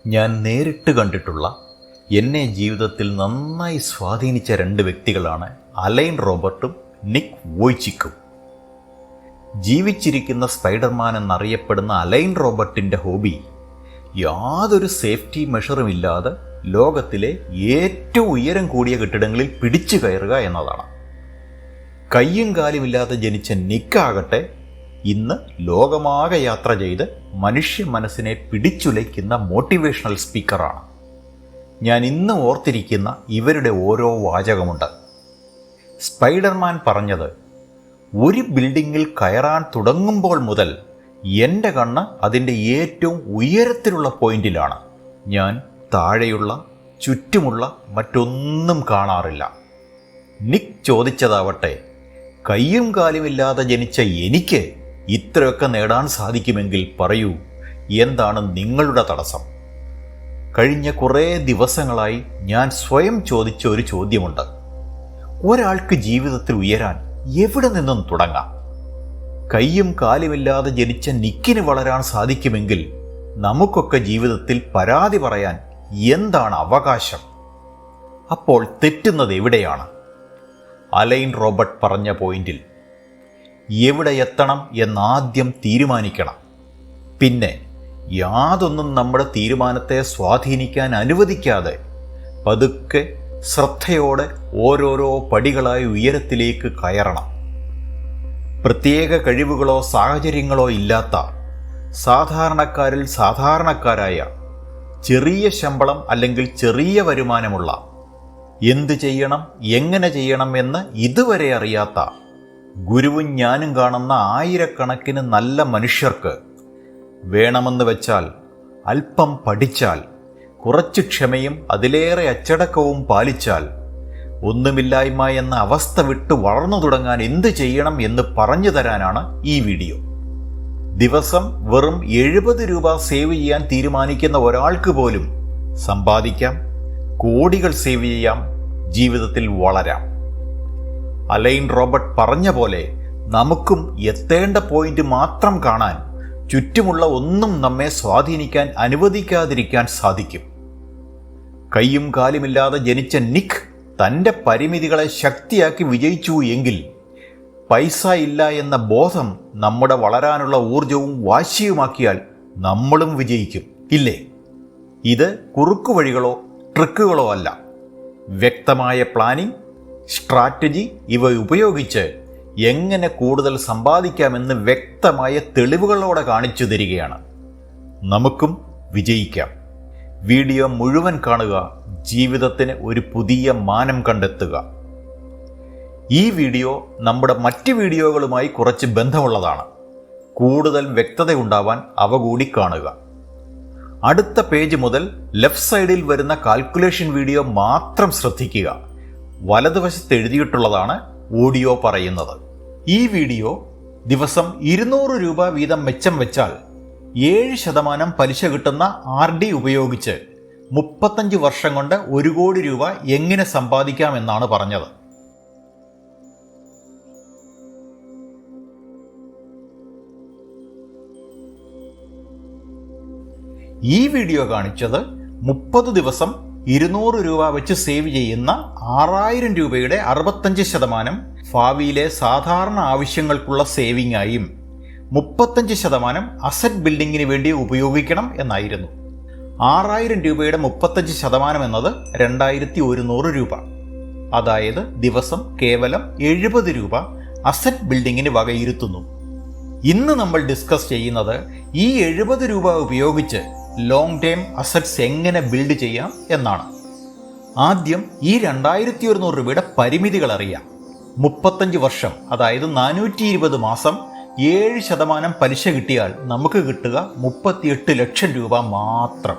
ഞാൻ നേരിട്ട് കണ്ടിട്ടുള്ള എന്നെ ജീവിതത്തിൽ നന്നായി സ്വാധീനിച്ച രണ്ട് വ്യക്തികളാണ് അലൈൻ റോബർട്ടും നിക് വോയ്ചിക്കും. ജീവിച്ചിരിക്കുന്ന സ്പൈഡർമാൻ എന്നറിയപ്പെടുന്ന അലൈൻ റോബർട്ടിൻ്റെ ഹോബി യാതൊരു സേഫ്റ്റി മെഷറും ഇല്ലാതെ ലോകത്തിലെ ഏറ്റവും ഉയരം കൂടിയ കെട്ടിടങ്ങളിൽ പിടിച്ചു കയറുക എന്നതാണ്. കയ്യും കാലുമില്ലാതെ ജനിച്ച നിക്കാകട്ടെ ഇന്ന് ലോകമാകെ യാത്ര ചെയ്ത് മനുഷ്യ മനസ്സിനെ പിടിച്ചുലയ്ക്കുന്ന മോട്ടിവേഷണൽ സ്പീക്കറാണ്. ഞാൻ ഇന്ന് ഓർത്തിരിക്കുന്ന ഇവരുടെ ഓരോ വാചകമുണ്ട്. സ്പൈഡർമാൻ പറഞ്ഞത്, ഒരു ബിൽഡിങ്ങിൽ കയറാൻ തുടങ്ങുമ്പോൾ മുതൽ എൻ്റെ കണ്ണ് അതിൻ്റെ ഏറ്റവും ഉയരത്തിലുള്ള പോയിന്റിലാണ്. ഞാൻ താഴെയുള്ള ചുറ്റുമുള്ള മറ്റൊന്നും കാണാറില്ല. നിക് ചോദിച്ചതാവട്ടെ, കയ്യും കാലുമില്ലാതെ ജനിച്ച എനിക്ക് ഇത്രയൊക്കെ നേടാൻ സാധിക്കുമെങ്കിൽ പറയൂ, എന്താണ് നിങ്ങളുടെ തടസ്സം? കഴിഞ്ഞ കുറേ ദിവസങ്ങളായി ഞാൻ സ്വയം ചോദിച്ച ഒരു ചോദ്യമുണ്ട്. ഒരാൾക്ക് ജീവിതത്തിൽ ഉയരാൻ എവിടെ നിന്നും തുടങ്ങാം? കയ്യും കാലുമില്ലാതെ ജനിച്ച നിക്കിന് വളരാൻ സാധിക്കുമെങ്കിൽ നമുക്കൊക്കെ ജീവിതത്തിൽ പരാതി പറയാൻ എന്താണ് അവകാശം? അപ്പോൾ തെറ്റുന്നത് എവിടെയാണ്? അലൈൻ റോബർട്ട് പറഞ്ഞ പോയിന്റിൽ എവിടെ എത്തണം എന്നാദ്യം തീരുമാനിക്കണം. പിന്നെ യാതൊന്നും നമ്മുടെ തീരുമാനത്തെ സ്വാധീനിക്കാൻ അനുവദിക്കാതെ പതുക്കെ ശ്രദ്ധയോടെ ഓരോരോ പടികളായി ഉയരത്തിലേക്ക് കയറണം. പ്രത്യേക കഴിവുകളോ സാഹചര്യങ്ങളോ ഇല്ലാത്ത സാധാരണക്കാരിൽ സാധാരണക്കാരായ ചെറിയ ശമ്പളം അല്ലെങ്കിൽ ചെറിയ വരുമാനമുള്ള, എന്ത് ചെയ്യണം എങ്ങനെ ചെയ്യണം എന്ന് ഇതുവരെ അറിയാത്ത, ഗുരുവും ഞാനും കാണുന്ന ആയിരക്കണക്കിന് നല്ല മനുഷ്യർക്ക് വേണമെന്ന് വെച്ചാൽ അല്പം പഠിച്ചാൽ, കുറച്ച് ക്ഷമയും അതിലേറെ അച്ചടക്കവും പാലിച്ചാൽ ഒന്നുമില്ലായ്മ എന്ന അവസ്ഥ വിട്ട് വളർന്നു തുടങ്ങാൻ എന്ത് ചെയ്യണം എന്ന് പറഞ്ഞു തരാനാണ് ഈ വീഡിയോ. ദിവസം വെറും 70 രൂപ സേവ് ചെയ്യാൻ തീരുമാനിക്കുന്ന ഒരാൾക്ക് പോലും സമ്പാദിക്കാം, കോടികൾ സേവ് ചെയ്യാം, ജീവിതത്തിൽ വളരാം. അലൈൻ റോബർട്ട് പറഞ്ഞ പോലെ നമുക്കും എത്തേണ്ട പോയിന്റ് മാത്രം കാണാൻ, ചുറ്റുമുള്ള ഒന്നും നമ്മെ സ്വാധീനിക്കാൻ അനുവദിക്കാതിരിക്കാൻ സാധിക്കും. കയ്യും കാലുമില്ലാതെ ജനിച്ച നിക് തൻ്റെ പരിമിതികളെ ശക്തിയാക്കി വിജയിച്ചു എങ്കിൽ പൈസ ഇല്ല എന്ന ബോധം നമ്മുടെ വളരാനുള്ള ഊർജവും വാശിയുമാക്കിയാൽ നമ്മളും വിജയിക്കും, ഇല്ലേ? ഇത് കുറുക്കുവഴികളോ ട്രിക്കുകളോ അല്ല. വ്യക്തമായ പ്ലാനിംഗ്, സ്ട്രാറ്റജി ഇവ ഉപയോഗിച്ച് എങ്ങനെ കൂടുതൽ സമ്പാദിക്കാമെന്ന് വ്യക്തമായ തെളിവുകളോടെ കാണിച്ചു തരികയാണ്. നമുക്കും വിജയിക്കാം. വീഡിയോ മുഴുവൻ കാണുക, ജീവിതത്തിന് ഒരു പുതിയ മാനം കണ്ടെത്തുക. ഈ വീഡിയോ നമ്മുടെ മറ്റ് വീഡിയോകളുമായി കുറച്ച് ബന്ധമുള്ളതാണ്. കൂടുതൽ വ്യക്തതയുണ്ടാവാൻ അവ കൂടി കാണുക. അടുത്ത പേജ് മുതൽ ലെഫ്റ്റ് സൈഡിൽ വരുന്ന കാൽക്കുലേഷൻ വീഡിയോ മാത്രം ശ്രദ്ധിക്കുക. വലതുവശത്ത് എഴുതിയിട്ടുള്ളതാണ് ഓഡിയോ പറയുന്നത്. ഈ വീഡിയോ ദിവസം 200 രൂപ വീതം മെച്ചം വെച്ചാൽ 7% പലിശ കിട്ടുന്ന RD ഉപയോഗിച്ച് 35 വർഷം കൊണ്ട് 1 കോടി രൂപ എങ്ങനെ സമ്പാദിക്കാമെന്നാണ് പറഞ്ഞത്. ഈ വീഡിയോ കാണിച്ചത് 30 ദിവസം 200 രൂപ വെച്ച് സേവ് ചെയ്യുന്ന 6000 രൂപയുടെ 65% ഭാവിയിലെ സാധാരണ ആവശ്യങ്ങൾക്കുള്ള സേവിംഗ് ആയും 35% അസറ്റ് ബിൽഡിങ്ങിന് വേണ്ടി ഉപയോഗിക്കണം എന്നായിരുന്നു. 6000 രൂപയുടെ 35% എന്നത് 2100 രൂപ. അതായത് ദിവസം കേവലം 70 രൂപ അസറ്റ് ബിൽഡിങ്ങിന് വകയിരുത്തുന്നു. ഇന്ന് നമ്മൾ ഡിസ്കസ് ചെയ്യുന്നത് ഈ 70 രൂപ ഉപയോഗിച്ച് ലോങ് ടേം അസറ്റ്സ് എങ്ങനെ ബിൽഡ് ചെയ്യാം എന്നാണ്. ആദ്യം ഈ 2100 രൂപയുടെ പരിമിതികൾ അറിയാം. 35 വർഷം, അതായത് 420 മാസം 7% പലിശ കിട്ടിയാൽ നമുക്ക് കിട്ടുക 38 ലക്ഷം രൂപ മാത്രം.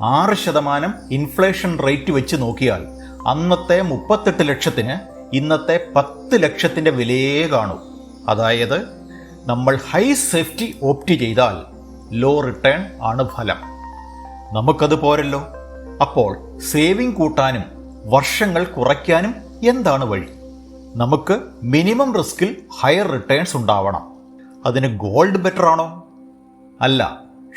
6% ഇൻഫ്ലേഷൻ റേറ്റ് വെച്ച് നോക്കിയാൽ അന്നത്തെ 38 ലക്ഷത്തിന് ഇന്നത്തെ 10 ലക്ഷത്തിൻ്റെ വിലയേ കാണൂ. അതായത് നമ്മൾ ഹൈ സേഫ്റ്റി ഓപ്റ്റ് ചെയ്താൽ ലോ റിട്ടേൺ ആണ് ഫലം. നമുക്കത് പോരല്ലോ. അപ്പോൾ സേവിംഗ് കൂട്ടാനും വർഷങ്ങൾ കുറയ്ക്കാനും എന്താണ് വഴി? നമുക്ക് മിനിമം റിസ്കിൽ ഹയർ റിട്ടേൺസ് ഉണ്ടാവണം. അതിന് ഗോൾഡ് ബെറ്റർ ആണോ? അല്ല,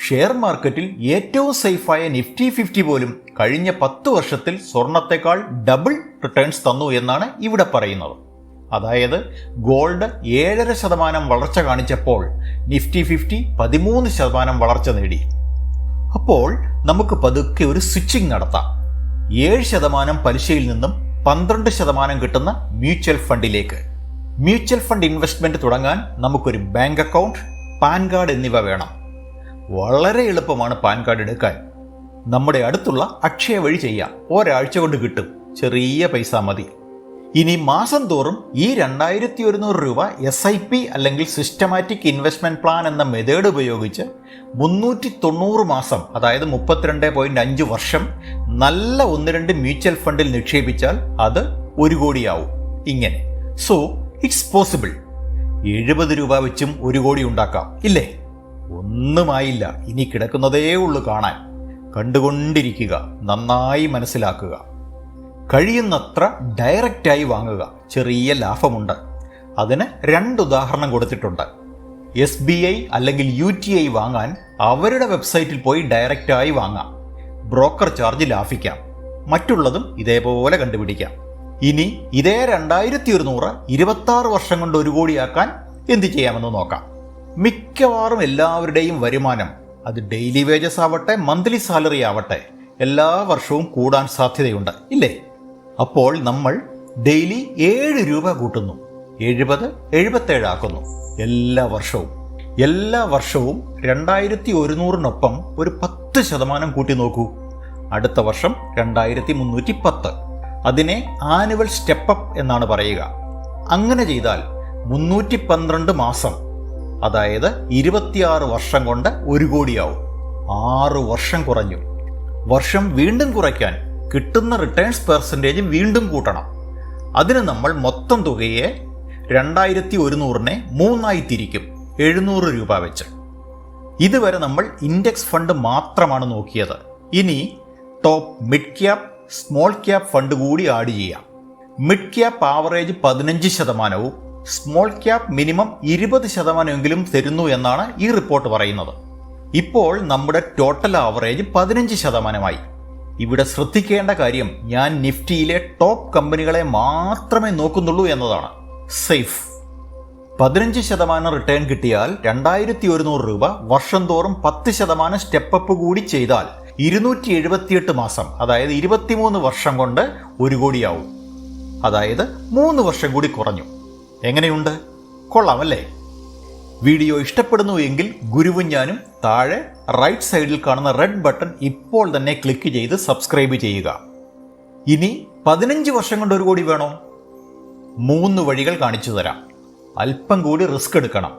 ഷെയർ മാർക്കറ്റിൽ ഏറ്റവും സേഫായ നിഫ്റ്റി 50 പോലും കഴിഞ്ഞ 10 വർഷത്തിൽ സ്വർണത്തെക്കാൾ ഡബിൾ റിട്ടേൺസ് തന്നു എന്നാണ് ഇവിടെ പറയുന്നത്. അതായത് ഗോൾഡ് 7.5% വളർച്ച കാണിച്ചപ്പോൾ നിഫ്റ്റി 50 13% വളർച്ച നേടി. അപ്പോൾ നമുക്ക് പതുക്കെ ഒരു സ്വിച്ചിങ് നടത്താം. 7% പലിശയിൽ നിന്നും 12% കിട്ടുന്ന മ്യൂച്വൽ ഫണ്ടിലേക്ക്. മ്യൂച്വൽ ഫണ്ട് ഇൻവെസ്റ്റ്മെന്റ് തുടങ്ങാൻ നമുക്കൊരു ബാങ്ക് അക്കൗണ്ട്, പാൻ കാർഡ് എന്നിവ വേണം. വളരെ എളുപ്പമാണ് പാൻ കാർഡ് എടുക്കാൻ. നമ്മുടെ അടുത്തുള്ള അക്ഷയ വഴി ചെയ്യാം. ഒരാഴ്ച കൊണ്ട് കിട്ടും. ചെറിയ പൈസ മതി. ഇനി മാസം തോറും ഈ 2100 രൂപ SIP അല്ലെങ്കിൽ സിസ്റ്റമാറ്റിക് ഇൻവെസ്റ്റ്മെന്റ് പ്ലാൻ എന്ന മെത്തേഡ് ഉപയോഗിച്ച് 390 മാസം, അതായത് 32.5 വർഷം നല്ല 1-2 മ്യൂച്വൽ ഫണ്ടിൽ നിക്ഷേപിച്ചാൽ അത് 1 കോടിയാവും. ഇങ്ങനെ. So it's possible. 70 രൂപ വെച്ചും 1 കോടി ഉണ്ടാക്കാം, ഇല്ലേ? ഒന്നുമായില്ല. ഇനി കിടക്കുന്നതേ ഉള്ളൂ കാണാൻ. കണ്ടുകൊണ്ടിരിക്കുക, നന്നായി മനസ്സിലാക്കുക. കഴിയുന്നത്ര ഡയറക്റ്റായി വാങ്ങുക. ചെറിയ ലാഭമുണ്ട്. അതിന് 2 ഉദാഹരണം കൊടുത്തിട്ടുണ്ട്. SBI അല്ലെങ്കിൽ UTI വാങ്ങാൻ അവരുടെ വെബ്സൈറ്റിൽ പോയി ഡയറക്റ്റായി വാങ്ങാം. ബ്രോക്കർ ചാർജ് ലാഭിക്കാം. മറ്റുള്ളതും ഇതേപോലെ കണ്ടുപിടിക്കാം. ഇനി ഇതേ 2100 26 വർഷം കൊണ്ട് 1 കോടിയാക്കാൻ എന്ത് ചെയ്യാമെന്ന് നോക്കാം. മിക്കവാറും എല്ലാവരുടെയും വരുമാനം, അത് ഡെയിലി വേജസ് ആവട്ടെ മന്ത്ലി സാലറി ആവട്ടെ, എല്ലാ വർഷവും കൂടാൻ സാധ്യതയുണ്ട്, ഇല്ലേ? അപ്പോൾ നമ്മൾ ഡെയിലി 7 രൂപ കൂട്ടുന്നു. 70 77 ആക്കുന്നു. എല്ലാ വർഷവും 2100-നൊപ്പം ഒരു 10% കൂട്ടി നോക്കൂ. അടുത്ത വർഷം 2310. അതിനെ ആനുവൽ സ്റ്റെപ്പപ്പ് എന്നാണ് പറയുക. അങ്ങനെ ചെയ്താൽ 312 മാസം, അതായത് 26 വർഷം കൊണ്ട് 1 കോടിയാവും. 6 വർഷം കുറഞ്ഞു. വർഷം വീണ്ടും കുറയ്ക്കാൻ കിട്ടുന്ന റിട്ടേൺസ് പെർസെൻറ്റേജ് വീണ്ടും കൂട്ടണം. അതിന് നമ്മൾ മൊത്തം തുകയെ 2100-നെ 3 തിരിക്കും, 700 രൂപ വെച്ച്. ഇതുവരെ നമ്മൾ ഇൻഡെക്സ് ഫണ്ട് മാത്രമാണ് നോക്കിയത്. ഇനി top mid cap, small cap fund കൂടി ആഡ് ചെയ്യാം. Mid cap average 15%, small cap minimum 20% തരുന്നു എന്നാണ് ഈ റിപ്പോർട്ട് പറയുന്നത്. ഇപ്പോൾ നമ്മുടെ ടോട്ടൽ ആവറേജ് 15%. ഇവിടെ ശ്രദ്ധിക്കേണ്ട കാര്യം, ഞാൻ നിഫ്റ്റിയിലെ ടോപ്പ് കമ്പനികളെ മാത്രമേ നോക്കുന്നുള്ളൂ എന്നതാണ്. സേഫ്. 15% റിട്ടേൺ കിട്ടിയാൽ 2100 രൂപ വർഷം തോറും 10% സ്റ്റെപ്പപ്പ് കൂടി ചെയ്താൽ 278 മാസം, അതായത് 23 വർഷം കൊണ്ട് 1 കോടിയാവും. അതായത് 3 വർഷം കൂടി കുറഞ്ഞു. എങ്ങനെയുണ്ട്? കൊള്ളാമല്ലേ? വീഡിയോ ഇഷ്ടപ്പെടുന്നു എങ്കിൽ ഗുരുവും ഞാനും താഴെ റൈറ്റ് സൈഡിൽ കാണുന്ന റെഡ് ബട്ടൺ ഇപ്പോൾ തന്നെ ക്ലിക്ക് ചെയ്ത് സബ്സ്ക്രൈബ് ചെയ്യുക. ഇനി 15 വർഷം കൊണ്ട് 1 കോടി വേണോ? 3 വഴികൾ കാണിച്ചു തരാം. അല്പം കൂടി റിസ്ക് എടുക്കണം.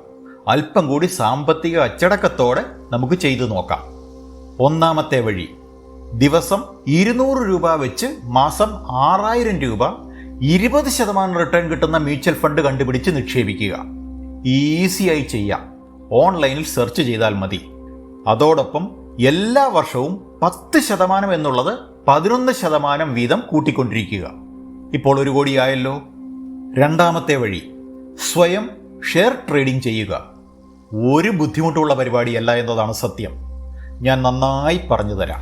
അല്പം കൂടി സാമ്പത്തിക അച്ചടക്കത്തോടെ നമുക്ക് ചെയ്തു നോക്കാം. ഒന്നാമത്തെ വഴി, ദിവസം 200 രൂപ വെച്ച് മാസം 6000 രൂപ 20% റിട്ടേൺ കിട്ടുന്ന മ്യൂച്വൽ ഫണ്ട് കണ്ടുപിടിച്ച് നിക്ഷേപിക്കുക. ഈസിയായി ചെയ്യാം. ഓൺലൈനിൽ സെർച്ച് ചെയ്താൽ മതി. അതോടൊപ്പം എല്ലാ വർഷവും 10% എന്നുള്ളത് 11% വീതം കൂട്ടിക്കൊണ്ടിരിക്കുക. ഇപ്പോൾ 1 കോടിയായല്ലോ. രണ്ടാമത്തെ വഴി, സ്വയം ഷെയർ ട്രേഡിംഗ് ചെയ്യുക. ഒരു ബുദ്ധിമുട്ടുള്ള പരിപാടിയല്ല എന്നതാണ് സത്യം. ഞാൻ നന്നായി പറഞ്ഞു തരാം.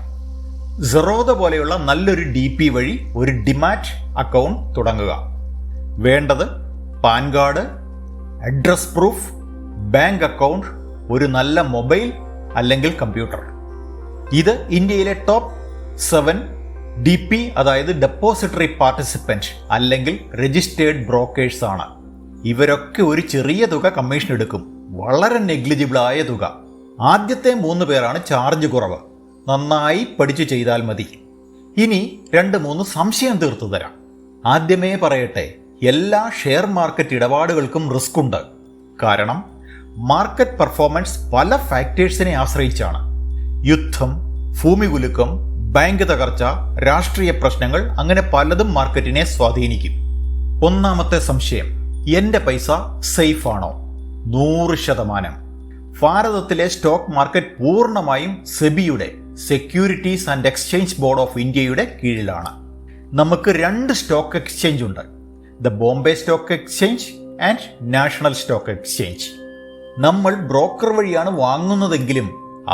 സെറോദ പോലെയുള്ള നല്ലൊരു DP വഴി ഒരു ഡിമാറ്റ് അക്കൗണ്ട് തുടങ്ങുക. വേണ്ടത് pan card, address proof, bank account, ഒരു നല്ല മൊബൈൽ അല്ലെങ്കിൽ കമ്പ്യൂട്ടർ. ഇത് ഇന്ത്യയിലെ ടോപ്പ് 7 DP, അതായത് ഡെപ്പോസിറ്ററി പാർട്ടിസിപ്പൻറ്റ് അല്ലെങ്കിൽ രജിസ്റ്റേർഡ് ബ്രോക്കേഴ്സ് ആണ്. ഇവരൊക്കെ ഒരു ചെറിയ തുക കമ്മീഷൻ എടുക്കും. വളരെ നെഗ്ലിജിബിളായ തുക. ആദ്യത്തെ 3 പേരാണ് ചാർജ് കുറവ്. നന്നായി പഠിച്ചു ചെയ്താൽ മതി. ഇനി 2-3 സംശയം തീർത്തു തരാം. ആദ്യമേ പറയട്ടെ, എല്ലാ ഷെയർ മാർക്കറ്റ് ഇടപാടുകൾക്കും റിസ്ക് ഉണ്ട്. കാരണം മാർക്കറ്റ് പെർഫോമൻസ് പല ഫാക്ടേഴ്സിനെ ആശ്രയിച്ചാണ്. യുദ്ധം, ഭൂമികുലുക്കം, ബാങ്ക് തകർച്ച, രാഷ്ട്രീയ പ്രശ്നങ്ങൾ, അങ്ങനെ പലതും മാർക്കറ്റിനെ സ്വാധീനിക്കും. ഒന്നാമത്തെ സംശയം, എൻ്റെ പൈസ സേഫ് ആണോ? 100%. ഭാരതത്തിലെ സ്റ്റോക്ക് മാർക്കറ്റ് പൂർണ്ണമായും സെബിയുടെ, securities and exchange board of ഇന്ത്യയുടെ കീഴിലാണ്. നമുക്ക് 2 സ്റ്റോക്ക് എക്സ്ചേഞ്ച് ഉണ്ട്, the Bombay stock exchange and national stock exchange. നമ്മൾ ബ്രോക്കർ വഴിയാണ് വാങ്ങുന്നതെങ്കിലും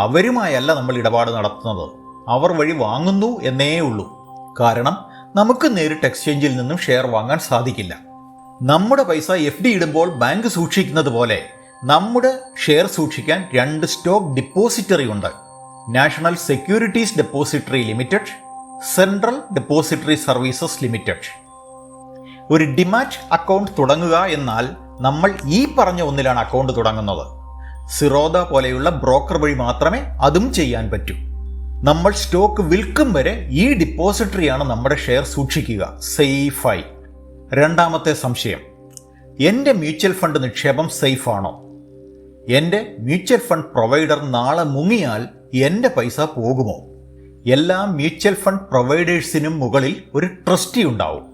അവരുമായല്ല നമ്മൾ ഇടപാട് നടത്തുന്നത്, അവർ വഴി വാങ്ങുന്നു എന്നേ ഉള്ളൂ. കാരണം നമുക്ക് നേരിട്ട് എക്സ്ചേഞ്ചിൽ നിന്നും ഷെയർ വാങ്ങാൻ സാധിക്കില്ല. നമ്മുടെ പൈസ FD ഇടുമ്പോൾ ബാങ്ക് സൂക്ഷിക്കുന്നത് പോലെ നമ്മുടെ ഷെയർ സൂക്ഷിക്കാൻ 2 സ്റ്റോക്ക് ഡിപ്പോസിറ്ററി ഉണ്ട്. National securities depository limited, central depository services limited. ഒരു ഡിമാറ്റ് അക്കൗണ്ട് തുടങ്ങുക എന്നാൽ നമ്മൾ ഈ പറഞ്ഞ ഒന്നിലാണ് അക്കൗണ്ട് തുടങ്ങുന്നത്. സിറോദ പോലെയുള്ള ബ്രോക്കർ വഴി മാത്രമേ അതും ചെയ്യാൻ പറ്റൂ. നമ്മൾ സ്റ്റോക്ക് വിൽക്കും വരെ ഈ ഡിപ്പോസിറ്ററിയാണ് നമ്മുടെ ഷെയർ സൂക്ഷിക്കുക, സേഫായി. രണ്ടാമത്തെ സംശയം, എൻ്റെ മ്യൂച്വൽ ഫണ്ട് നിക്ഷേപം സേഫ് ആണോ? എൻ്റെ മ്യൂച്വൽ ഫണ്ട് പ്രൊവൈഡർ നാളെ മുങ്ങിയാൽ എൻ്റെ പൈസ പോകുമോ? എല്ലാ മ്യൂച്വൽ ഫണ്ട് പ്രൊവൈഡേഴ്സിനും മുകളിൽ ഒരു ട്രസ്റ്റി ഉണ്ടാവും.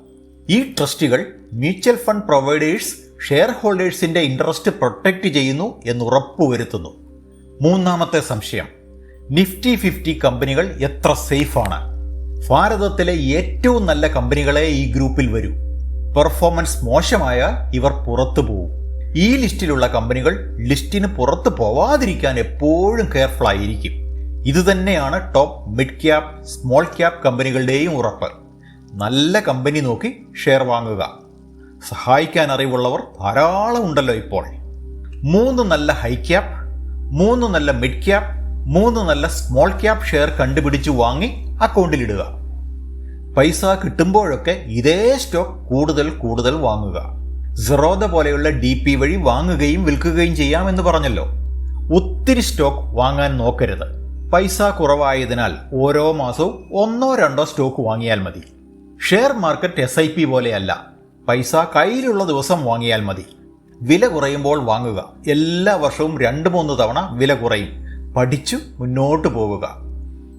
ഈ ട്രസ്റ്റികൾ മ്യൂച്വൽ ഫണ്ട് പ്രൊവൈഡേഴ്സ് ഷെയർ ഹോൾഡേഴ്സിൻ്റെ ഇൻട്രസ്റ്റ് പ്രൊട്ടക്റ്റ് ചെയ്യുന്നു എന്ന് ഉറപ്പുവരുത്തുന്നു. മൂന്നാമത്തെ സംശയം, നിഫ്റ്റി 50 കമ്പനികൾ എത്ര സേഫാണ്? ഭാരതത്തിലെ ഏറ്റവും നല്ല കമ്പനികളെ ഈ ഗ്രൂപ്പിൽ വരൂ. പെർഫോമൻസ് മോശമായാൽ ഇവർ പുറത്തു പോകും. ഈ ലിസ്റ്റിലുള്ള കമ്പനികൾ ലിസ്റ്റിന് പുറത്തു പോവാതിരിക്കാൻ എപ്പോഴും കെയർഫുൾ ആയിരിക്കും. ഇതുതന്നെയാണ് top mid cap small cap കമ്പനികളുടെയും ഉറപ്പ്. നല്ല കമ്പനി നോക്കി ഷെയർ വാങ്ങുക. സഹായിക്കാൻ അറിവുള്ളവർ ധാരാളം ഉണ്ടല്ലോ ഇപ്പോൾ. 3 നല്ല ഹൈ ക്യാപ്, 3 നല്ല മിഡ് ക്യാപ്, 3 നല്ല സ്മോൾ ക്യാപ് ഷെയർ കണ്ടുപിടിച്ച് വാങ്ങി അക്കൗണ്ടിലിടുക. പൈസ കിട്ടുമ്പോഴൊക്കെ ഇതേ സ്റ്റോക്ക് കൂടുതൽ വാങ്ങുക. സിറോദ പോലെയുള്ള DP വഴി വാങ്ങുകയും വിൽക്കുകയും ചെയ്യാമെന്ന് പറഞ്ഞല്ലോ. ഒത്തിരി സ്റ്റോക്ക് വാങ്ങാൻ നോക്കരുത്. പൈസ കുറവായതിനാൽ ഓരോ മാസവും 1-2 സ്റ്റോക്ക് വാങ്ങിയാൽ മതി. ഷെയർ മാർക്കറ്റ് SIP പോലെയല്ല, പൈസ കയ്യിലുള്ള ദിവസം വാങ്ങിയാൽ മതി. വില കുറയുമ്പോൾ വാങ്ങുക. എല്ലാ വർഷവും 2-3 തവണ വില കുറയും. പഠിച്ചു മുന്നോട്ട് പോകുക.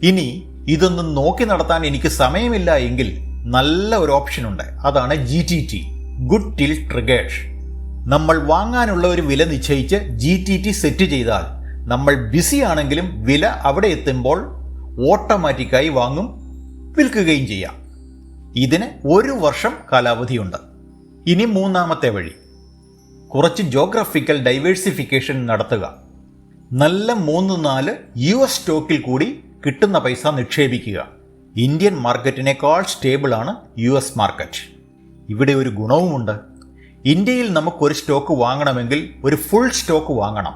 ഇനി ഇതൊന്നും നോക്കി നടത്താൻ എനിക്ക് സമയമില്ല എങ്കിൽ നല്ല ഒരു ഓപ്ഷനുണ്ട്. അതാണ് GTT, ഗുഡ് ടിൽ ട്രിഗേഡ്. നമ്മൾ വാങ്ങാനുള്ള ഒരു വില നിശ്ചയിച്ച് GTT സെറ്റ് ചെയ്താൽ നമ്മൾ ബിസി ആണെങ്കിലും വില അവിടെ എത്തുമ്പോൾ ഓട്ടോമാറ്റിക്കായി വാങ്ങും, വിൽക്കുകയും ചെയ്യാം. ഇതിന് 1 വർഷം കാലാവധിയുണ്ട്. ഇനി മൂന്നാമത്തെ വഴി, കുറച്ച് ജോഗ്രഫിക്കൽ ഡൈവേഴ്സിഫിക്കേഷൻ നടത്തുക. നല്ല 3-4 US സ്റ്റോക്കിൽ കൂടി കിട്ടുന്ന പൈസ നിക്ഷേപിക്കുക. ഇന്ത്യൻ മാർക്കറ്റിനേക്കാൾ സ്റ്റേബിളാണ് US മാർക്കറ്റ്. ഇവിടെ ഒരു ഗുണവുമുണ്ട്. ഇന്ത്യയിൽ നമുക്കൊരു സ്റ്റോക്ക് വാങ്ങണമെങ്കിൽ ഒരു ഫുൾ സ്റ്റോക്ക് വാങ്ങണം.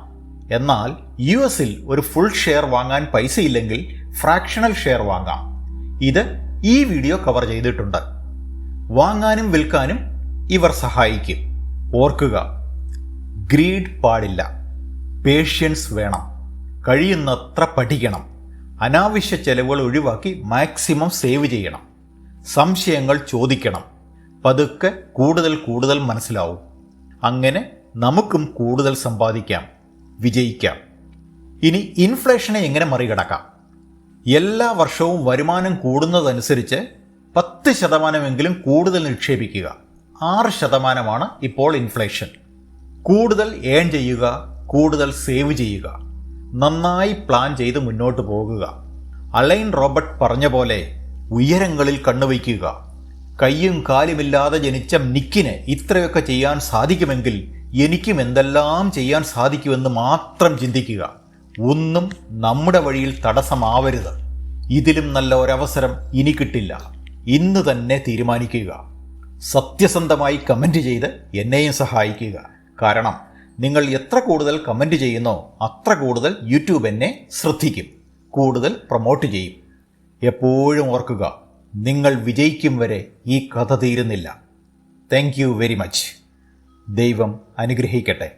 എന്നാൽ US-ൽ ഒരു ഫുൾ ഷെയർ വാങ്ങാൻ പൈസയില്ലെങ്കിൽ ഫ്രാക്ഷണൽ ഷെയർ വാങ്ങാം. ഇത് ഈ വീഡിയോ കവർ ചെയ്തിട്ടുണ്ട്. വാങ്ങാനും വിൽക്കാനും ഇവർ സഹായിക്കും. ഓർക്കുക, ഗ്രീഡ് പാടില്ല, പേഷ്യൻസ് വേണം, കഴിയുന്നത്ര പഠിക്കണം, അനാവശ്യ ചെലവുകൾ ഒഴിവാക്കി മാക്സിമം സേവ് ചെയ്യണം, സംശയങ്ങൾ ചോദിക്കണം. പതുക്കെ കൂടുതൽ മനസ്സിലാവും. അങ്ങനെ നമുക്കും കൂടുതൽ സമ്പാദിക്കാം, വിജയിക്കാം. ഇനി ഇൻഫ്ലേഷനെ എങ്ങനെ മറികടക്കാം? എല്ലാ വർഷവും വരുമാനം കൂടുന്നതനുസരിച്ച് 10% കൂടുതൽ നിക്ഷേപിക്കുക. 6% ഇപ്പോൾ ഇൻഫ്ലേഷൻ. കൂടുതൽ ഏൺ ചെയ്യുക, കൂടുതൽ സേവ് ചെയ്യുക, നന്നായി പ്ലാൻ ചെയ്ത് മുന്നോട്ട് പോകുക. അലൈൻ റോബർട്ട് പറഞ്ഞ പോലെ ഉയരങ്ങളിൽ കണ്ണുവയ്ക്കുക. കയ്യും കാലുമില്ലാതെ ജനിച്ച നിക്കിന് ഇത്രയൊക്കെ ചെയ്യാൻ സാധിക്കുമെങ്കിൽ എനിക്കും എന്തെല്ലാം ചെയ്യാൻ സാധിക്കുമെന്ന് മാത്രം ചിന്തിക്കുക. ഒന്നും നമ്മുടെ വഴിയിൽ തടസ്സമാവരുത്. ഇതിലും നല്ല ഒരവസരം ഇനി കിട്ടില്ല. ഇന്ന് തന്നെ തീരുമാനിക്കുക. സത്യസന്ധമായി കമൻറ്റ് ചെയ്ത് എന്നെയും സഹായിക്കുക. കാരണം നിങ്ങൾ എത്ര കൂടുതൽ കമൻറ്റ് ചെയ്യുന്നോ അത്ര കൂടുതൽ യൂട്യൂബ് എന്നെ ശ്രദ്ധിക്കും, കൂടുതൽ പ്രൊമോട്ട് ചെയ്യും. എപ്പോഴും ഓർക്കുക, നിങ്ങൾ വിജയിക്കും വരെ ഈ കഥ തീരുന്നില്ല. Thank you very much. ദൈവം അനുഗ്രഹിക്കട്ടെ.